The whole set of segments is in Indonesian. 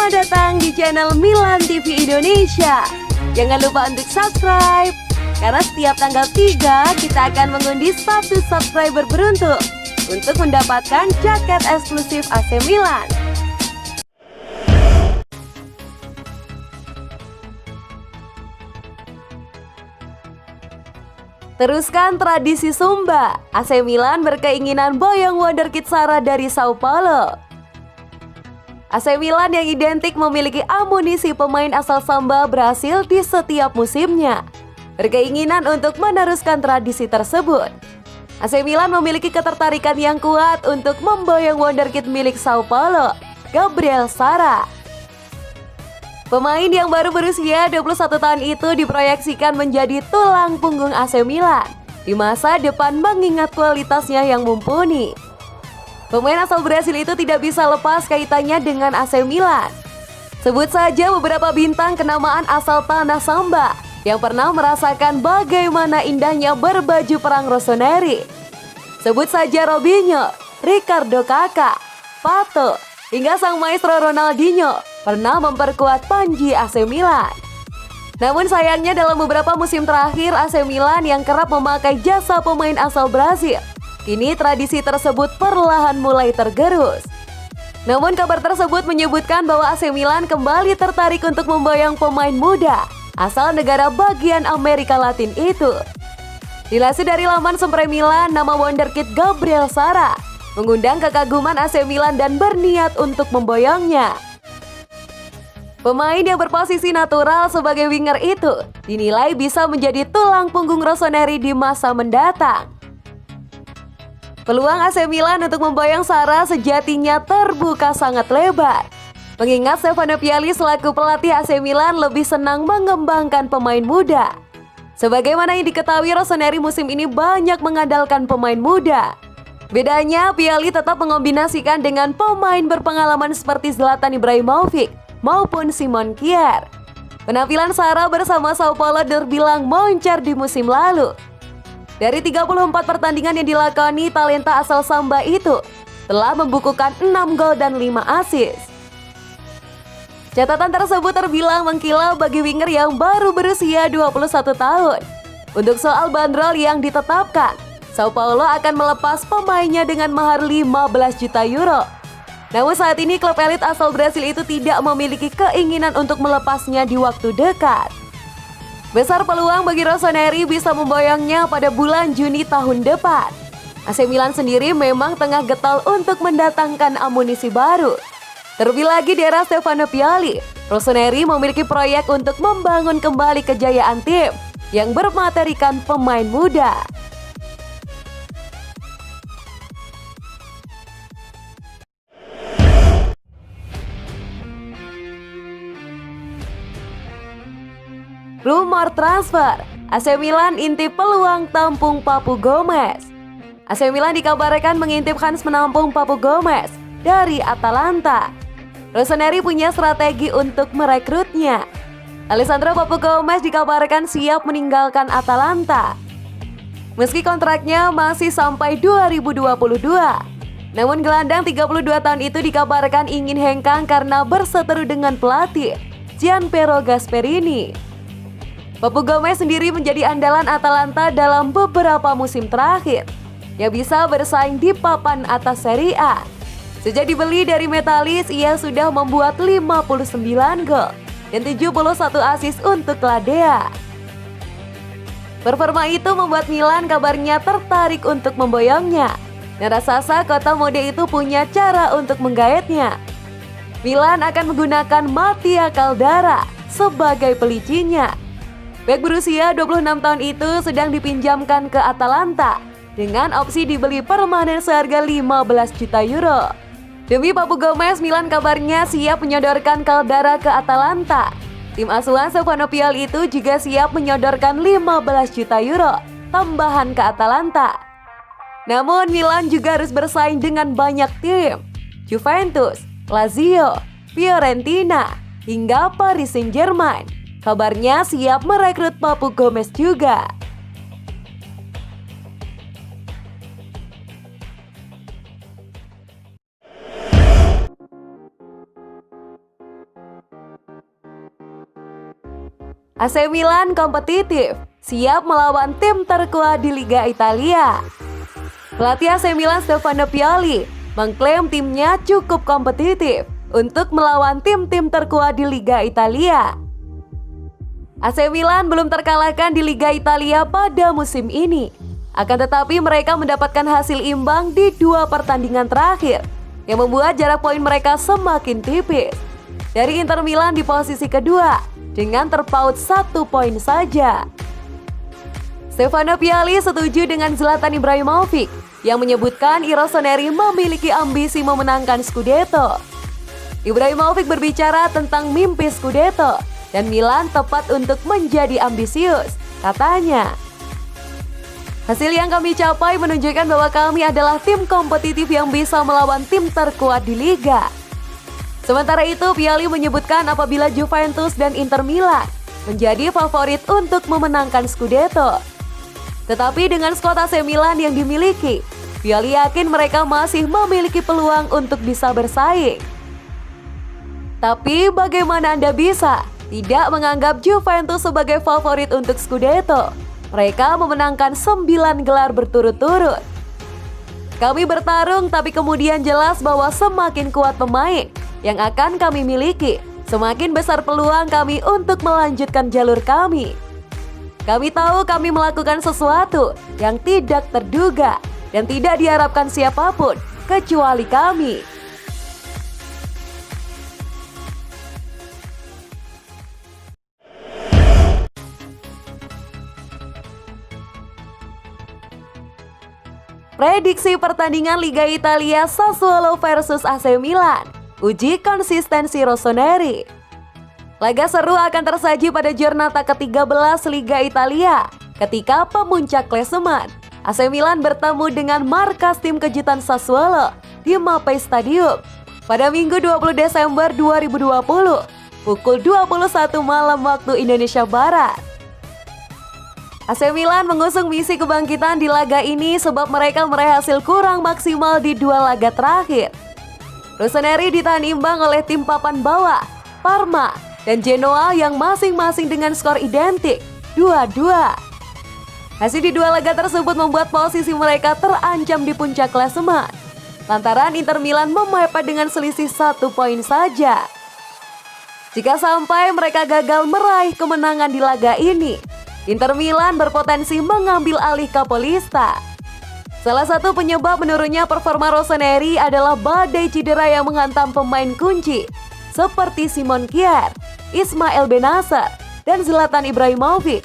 Selamat datang di channel Milan TV Indonesia. Jangan lupa untuk subscribe, karena setiap tanggal 3 kita akan mengundi 1 subscriber beruntung untuk mendapatkan jaket eksklusif AC Milan. Teruskan tradisi Sumba, AC Milan berkeinginan boyong wonderkid Sara dari Sao Paulo. AC Milan yang identik memiliki amunisi pemain asal Samba Brasil di setiap musimnya, berkeinginan untuk meneruskan tradisi tersebut. AC Milan memiliki ketertarikan yang kuat untuk memboyong wonderkid milik Sao Paulo, Gabriel Sara. Pemain yang baru berusia 21 tahun itu diproyeksikan menjadi tulang punggung AC Milan di masa depan mengingat kualitasnya yang mumpuni. Pemain asal Brasil itu tidak bisa lepas kaitannya dengan AC Milan. Sebut saja beberapa bintang kenamaan asal tanah Samba yang pernah merasakan bagaimana indahnya berbaju perang Rossoneri. Sebut saja Robinho, Ricardo Kakak, Pato, hingga sang maestro Ronaldinho pernah memperkuat panji AC Milan. Namun sayangnya dalam beberapa musim terakhir AC Milan yang kerap memakai jasa pemain asal Brasil, kini tradisi tersebut perlahan mulai tergerus. Namun kabar tersebut menyebutkan bahwa AC Milan kembali tertarik untuk memboyong pemain muda asal negara bagian Amerika Latin itu. Dilansir dari laman Sempre Milan, nama wonderkid Gabriel Sara mengundang kekaguman AC Milan dan berniat untuk memboyongnya. Pemain yang berposisi natural sebagai winger itu dinilai bisa menjadi tulang punggung Rossoneri di masa mendatang. Peluang AC Milan untuk memboyong Sara sejatinya terbuka sangat lebar, mengingat Stefano Pioli selaku pelatih AC Milan lebih senang mengembangkan pemain muda. Sebagaimana yang diketahui, Rossoneri musim ini banyak mengandalkan pemain muda. Bedanya, Pioli tetap mengombinasikan dengan pemain berpengalaman seperti Zlatan Ibrahimovic maupun Simon Kjaer. Penampilan Sara bersama Sao Paulo terbilang moncer di musim lalu. Dari 34 pertandingan yang dilakoni, talenta asal Samba itu telah membukukan 6 gol dan 5 assist. Catatan tersebut terbilang mengkilau bagi winger yang baru berusia 21 tahun. Untuk soal bandrol yang ditetapkan, Sao Paulo akan melepas pemainnya dengan mahar 15 juta euro. Namun saat ini klub elit asal Brasil itu tidak memiliki keinginan untuk melepasnya di waktu dekat. Besar peluang bagi Rossoneri bisa memboyongnya pada bulan Juni tahun depan. AC Milan sendiri memang tengah getol untuk mendatangkan amunisi baru. Terlebih lagi di era Stefano Pioli, Rossoneri memiliki proyek untuk membangun kembali kejayaan tim yang bermaterikan pemain muda. Rumor transfer, AC Milan intip peluang tampung Papu Gomez. AC Milan dikabarkan mengintip kans menampung Papu Gomez dari Atalanta. Rossoneri punya strategi untuk merekrutnya. Alessandro Papu Gomez dikabarkan siap meninggalkan Atalanta meski kontraknya masih sampai 2022. Namun gelandang 32 tahun itu dikabarkan ingin hengkang karena berseteru dengan pelatih Gianpiero Gasperini. Papu Gomez sendiri menjadi andalan Atalanta dalam beberapa musim terakhir, yang bisa bersaing di papan atas Serie A. Sejak dibeli dari Metalis, ia sudah membuat 59 gol dan 71 assist untuk Ladea. Performa itu membuat Milan kabarnya tertarik untuk memboyongnya, dan rasa-rasa kota mode itu punya cara untuk menggaetnya. Milan akan menggunakan Mattia Caldara sebagai pelicinya. Bek berusia 26 tahun itu sedang dipinjamkan ke Atalanta dengan opsi dibeli permanen seharga 15 juta euro. Demi Papu Gomez, Milan kabarnya siap menyodorkan Caldara ke Atalanta. Tim asuhan Stefano Pioli itu juga siap menyodorkan 15 juta euro tambahan ke Atalanta. Namun Milan juga harus bersaing dengan banyak tim, Juventus, Lazio, Fiorentina, hingga Paris Saint-Germain. Kabarnya siap merekrut Papu Gomez juga. AC Milan kompetitif, siap melawan tim terkuat di Liga Italia. Pelatih AC Milan Stefano Pioli mengklaim timnya cukup kompetitif untuk melawan tim-tim terkuat di Liga Italia. AC Milan belum terkalahkan di Liga Italia pada musim ini. Akan tetapi mereka mendapatkan hasil imbang di 2 pertandingan terakhir yang membuat jarak poin mereka semakin tipis. Dari Inter Milan di posisi kedua dengan terpaut 1 poin saja. Stefano Pioli setuju dengan Zlatan Ibrahimovic yang menyebutkan Rossoneri memiliki ambisi memenangkan Scudetto. Ibrahimovic berbicara tentang mimpi Scudetto dan Milan tepat untuk menjadi ambisius, katanya. Hasil yang kami capai menunjukkan bahwa kami adalah tim kompetitif yang bisa melawan tim terkuat di Liga. Sementara itu, Pioli menyebutkan apabila Juventus dan Inter Milan menjadi favorit untuk memenangkan Scudetto. Tetapi dengan skuad AC Milan yang dimiliki, Pioli yakin mereka masih memiliki peluang untuk bisa bersaing. Tapi bagaimana Anda bisa tidak menganggap Juventus sebagai favorit untuk Scudetto? Mereka memenangkan 9 gelar berturut-turut. Kami bertarung tapi kemudian jelas bahwa semakin kuat pemain yang akan kami miliki, semakin besar peluang kami untuk melanjutkan jalur kami. Kami tahu kami melakukan sesuatu yang tidak terduga dan tidak diharapkan siapapun kecuali kami. Prediksi pertandingan Liga Italia Sassuolo versus AC Milan. Uji konsistensi Rossoneri. Laga seru akan tersaji pada Giornata ke-13 Liga Italia ketika pemuncak klasemen AC Milan bertemu dengan markas tim kejutan Sassuolo di Mapei Stadium pada Minggu 20 Desember 2020 pukul 21 malam waktu Indonesia Barat. AC Milan mengusung misi kebangkitan di laga ini sebab mereka meraih hasil kurang maksimal di 2 laga terakhir. Rossoneri ditahan imbang oleh tim papan bawah, Parma dan Genoa yang masing-masing dengan skor identik 2-2. Hasil di 2 laga tersebut membuat posisi mereka terancam di puncak klasemen, lantaran Inter Milan memepet dengan selisih 1 poin saja. Jika sampai mereka gagal meraih kemenangan di laga ini, Inter Milan berpotensi mengambil alih Capolista. Salah satu penyebab menurunnya performa Rossoneri adalah badai cedera yang menghantam pemain kunci seperti Simon Kjaer, Ismail Bennacer, dan Zlatan Ibrahimovic.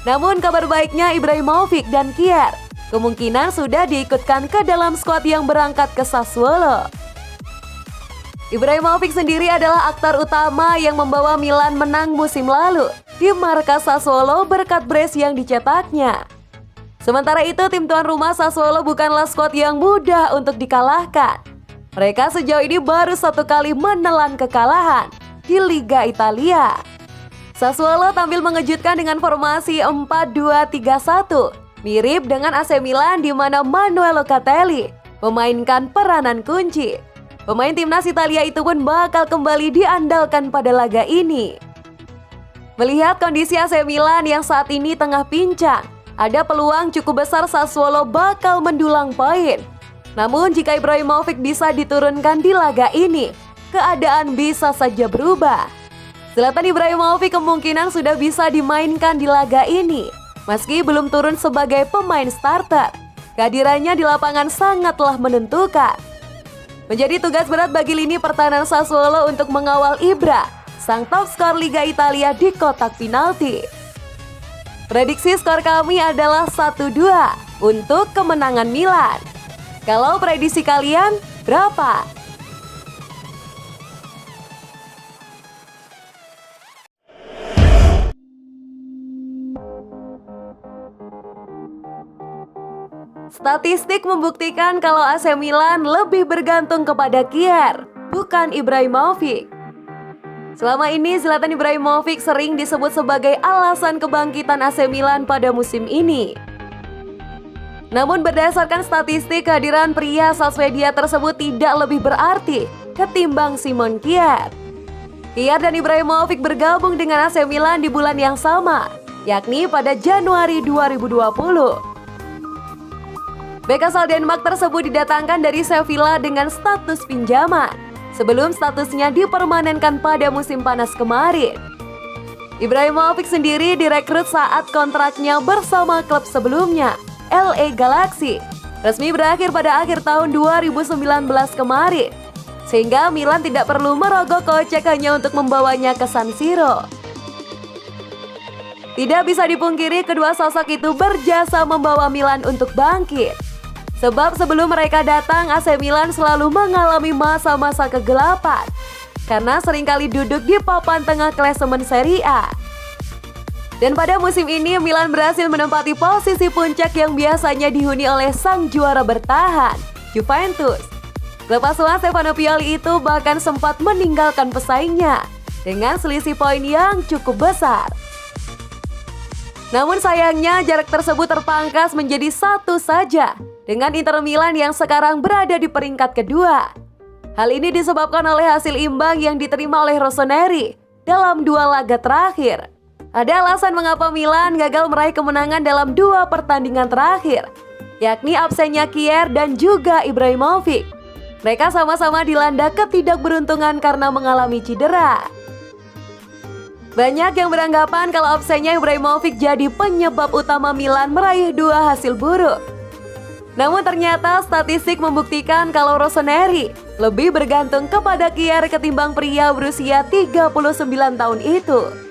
Namun kabar baiknya Ibrahimovic dan Kjaer kemungkinan sudah diikutkan ke dalam skuad yang berangkat ke Sassuolo. Ibrahimovic sendiri adalah aktor utama yang membawa Milan menang musim lalu di markas Sassuolo berkat brace yang dicetaknya. Sementara itu, tim tuan rumah Sassuolo bukanlah skuad yang mudah untuk dikalahkan. Mereka sejauh ini baru 1 kali menelan kekalahan di Liga Italia. Sassuolo tampil mengejutkan dengan formasi 4-2-3-1, mirip dengan AC Milan di mana Manuel Locatelli memainkan peranan kunci. Pemain timnas Italia itu pun bakal kembali diandalkan pada laga ini. Melihat kondisi AC Milan yang saat ini tengah pincang, ada peluang cukup besar Sassuolo bakal mendulang poin. Namun jika Ibrahimovic bisa diturunkan di laga ini, keadaan bisa saja berubah. Zlatan Ibrahimovic kemungkinan sudah bisa dimainkan di laga ini, meski belum turun sebagai pemain starter. Kehadirannya di lapangan sangatlah menentukan. Menjadi tugas berat bagi lini pertahanan Sassuolo untuk mengawal Ibra, sang top skor Liga Italia di kotak penalti. Prediksi skor kami adalah 1-2 untuk kemenangan Milan. Kalau prediksi kalian berapa? Statistik membuktikan kalau AC Milan lebih bergantung kepada Kjaer, bukan Ibrahimovic. Selama ini Zlatan Ibrahimovic sering disebut sebagai alasan kebangkitan AC Milan pada musim ini. Namun berdasarkan statistik, kehadiran pria asal Swedia tersebut tidak lebih berarti ketimbang Simon Kjaer. Kier dan Ibrahimovic bergabung dengan AC Milan di bulan yang sama, yakni pada Januari 2020. Bek asal Denmark tersebut didatangkan dari Sevilla dengan status pinjaman, sebelum statusnya dipermanenkan pada musim panas kemarin. Ibrahimovic sendiri direkrut saat kontraknya bersama klub sebelumnya, LA Galaxy, resmi berakhir pada akhir tahun 2019 kemarin, sehingga Milan tidak perlu merogoh kocek hanya untuk membawanya ke San Siro. Tidak bisa dipungkiri kedua sosok itu berjasa membawa Milan untuk bangkit. Sebab sebelum mereka datang, AC Milan selalu mengalami masa-masa kegelapan karena seringkali duduk di papan tengah klasemen Serie A. Dan pada musim ini Milan berhasil menempati posisi puncak yang biasanya dihuni oleh sang juara bertahan, Juventus. Klub asuhan Stefano Pioli itu bahkan sempat meninggalkan pesaingnya dengan selisih poin yang cukup besar. Namun sayangnya jarak tersebut terpangkas menjadi 1 saja dengan Inter Milan yang sekarang berada di peringkat kedua. Hal ini disebabkan oleh hasil imbang yang diterima oleh Rossoneri dalam 2 laga terakhir. Ada alasan mengapa Milan gagal meraih kemenangan dalam 2 pertandingan terakhir, yakni absennya Kier dan juga Ibrahimovic. Mereka sama-sama dilanda ketidakberuntungan karena mengalami cedera. Banyak yang beranggapan kalau absennya Ibrahimovic jadi penyebab utama Milan meraih 2 hasil buruk. Namun ternyata statistik membuktikan kalau Rossoneri lebih bergantung kepada Kier ketimbang pria berusia 39 tahun itu.